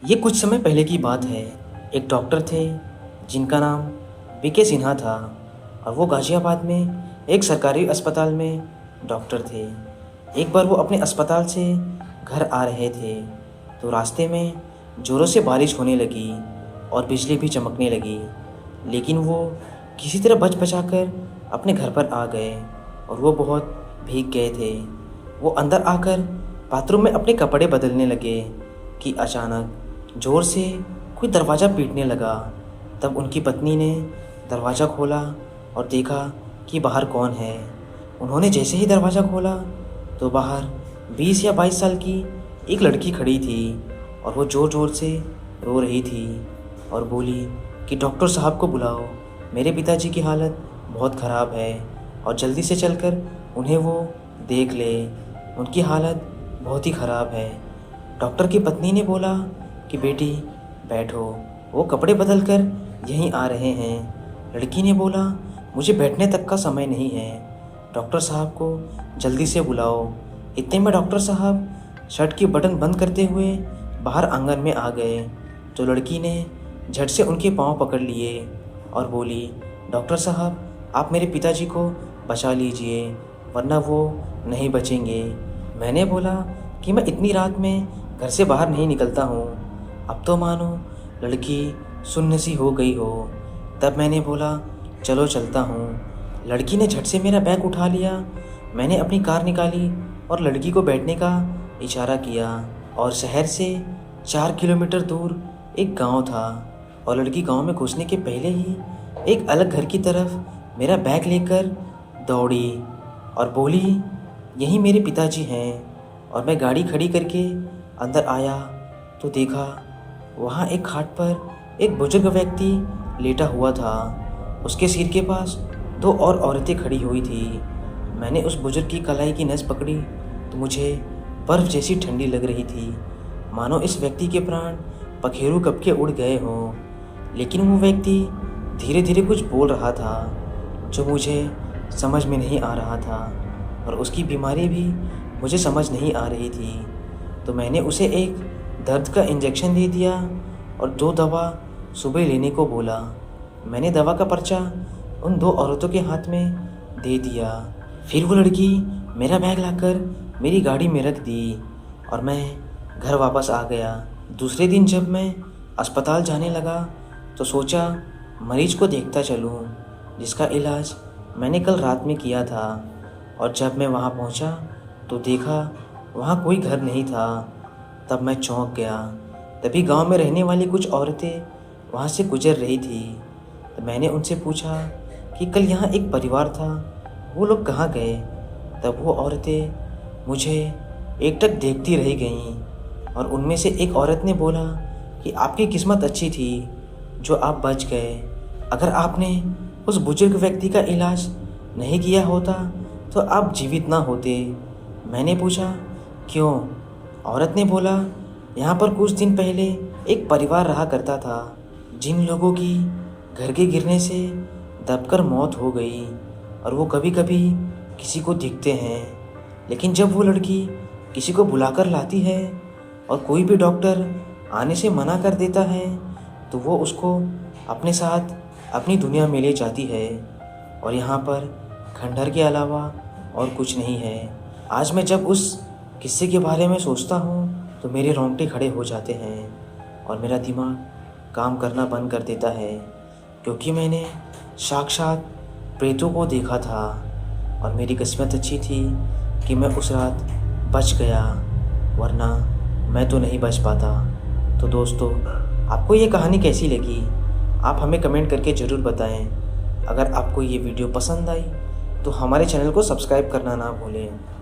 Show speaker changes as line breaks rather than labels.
ये कुछ समय पहले की बात है। एक डॉक्टर थे जिनका नाम बीके सिन्हा था और वो गाज़ियाबाद में एक सरकारी अस्पताल में डॉक्टर थे। एक बार वो अपने अस्पताल से घर आ रहे थे तो रास्ते में ज़ोरों से बारिश होने लगी और बिजली भी चमकने लगी, लेकिन वो किसी तरह बच बचा कर अपने घर पर आ गए और वो बहुत भीग गए थे। वो अंदर आकर बाथरूम में अपने कपड़े बदलने लगे कि अचानक ज़ोर से कोई दरवाज़ा पीटने लगा। तब उनकी पत्नी ने दरवाज़ा खोला और देखा कि बाहर कौन है। उन्होंने जैसे ही दरवाज़ा खोला तो बाहर 20 या 22 साल की एक लड़की खड़ी थी और वो ज़ोर ज़ोर से रो रही थी और बोली कि डॉक्टर साहब को बुलाओ, मेरे पिताजी की हालत बहुत ख़राब है और जल्दी से चलकर उन्हें वो देख ले, उनकी हालत बहुत ही ख़राब है। डॉक्टर की पत्नी ने बोला कि बेटी बैठो, वो कपड़े बदल कर यहीं आ रहे हैं। लड़की ने बोला मुझे बैठने तक का समय नहीं है, डॉक्टर साहब को जल्दी से बुलाओ। इतने में डॉक्टर साहब शर्ट की बटन बंद करते हुए बाहर आंगन में आ गए तो लड़की ने झट से उनके पांव पकड़ लिए और बोली डॉक्टर साहब आप मेरे पिताजी को बचा लीजिए वरना वो नहीं बचेंगे। मैंने बोला कि मैं इतनी रात में घर से बाहर नहीं निकलता हूँ, अब तो मानो लड़की सुन्न सी हो गई हो। तब मैंने बोला चलो चलता हूँ। लड़की ने झट से मेरा बैग उठा लिया। मैंने अपनी कार निकाली और लड़की को बैठने का इशारा किया और शहर से 4 किलोमीटर दूर एक गांव था और लड़की गांव में घुसने के पहले ही एक अलग घर की तरफ मेरा बैग लेकर दौड़ी और बोली यही मेरे पिताजी हैं। और मैं गाड़ी खड़ी करके अंदर आया तो देखा वहाँ एक खाट पर एक बुजुर्ग व्यक्ति लेटा हुआ था। उसके सिर के पास 2 और औरतें खड़ी हुई थी। मैंने उस बुजुर्ग की कलाई की नस पकड़ी तो मुझे बर्फ़ जैसी ठंडी लग रही थी, मानो इस व्यक्ति के प्राण पखेरु कब के उड़ गए हों। लेकिन वो व्यक्ति धीरे धीरे कुछ बोल रहा था जो मुझे समझ में नहीं आ रहा था और उसकी बीमारी भी मुझे समझ नहीं आ रही थी। तो मैंने उसे एक दर्द का इंजेक्शन दे दिया और 2 दवा सुबह लेने को बोला। मैंने दवा का पर्चा उन 2 औरतों के हाथ में दे दिया। फिर वो लड़की मेरा बैग लाकर मेरी गाड़ी में रख दी और मैं घर वापस आ गया। दूसरे दिन जब मैं अस्पताल जाने लगा तो सोचा मरीज को देखता चलूं जिसका इलाज मैंने कल रात में किया था। और जब मैं वहाँ पहुँचा तो देखा वहाँ कोई घर नहीं था। तब मैं चौंक गया। तभी गांव में रहने वाली कुछ औरतें वहाँ से गुजर रही थी। तो मैंने उनसे पूछा कि कल यहाँ एक परिवार था, वो लोग कहाँ गए। तब वो औरतें मुझे एकटक देखती रह गईं और उनमें से एक औरत ने बोला कि आपकी किस्मत अच्छी थी जो आप बच गए। अगर आपने उस बुजुर्ग व्यक्ति का इलाज नहीं किया होता तो आप जीवित ना होते। मैंने पूछा क्यों। औरत ने बोला यहाँ पर कुछ दिन पहले एक परिवार रहा करता था जिन लोगों की घर के गिरने से दबकर मौत हो गई और वो कभी कभी किसी को दिखते हैं, लेकिन जब वो लड़की किसी को बुलाकर लाती है और कोई भी डॉक्टर आने से मना कर देता है तो वो उसको अपने साथ अपनी दुनिया में ले जाती है और यहाँ पर खंडहर के अलावा और कुछ नहीं है। आज मैं जब उस किस्से के बारे में सोचता हूँ तो मेरे रोंगटे खड़े हो जाते हैं और मेरा दिमाग काम करना बंद कर देता है, क्योंकि मैंने साक्षात प्रेतों को देखा था और मेरी किस्मत अच्छी थी कि मैं उस रात बच गया, वरना मैं तो नहीं बच पाता। तो दोस्तों, आपको ये कहानी कैसी लगी आप हमें कमेंट करके ज़रूर बताएं। अगर आपको ये वीडियो पसंद आई तो हमारे चैनल को सब्सक्राइब करना ना भूलें।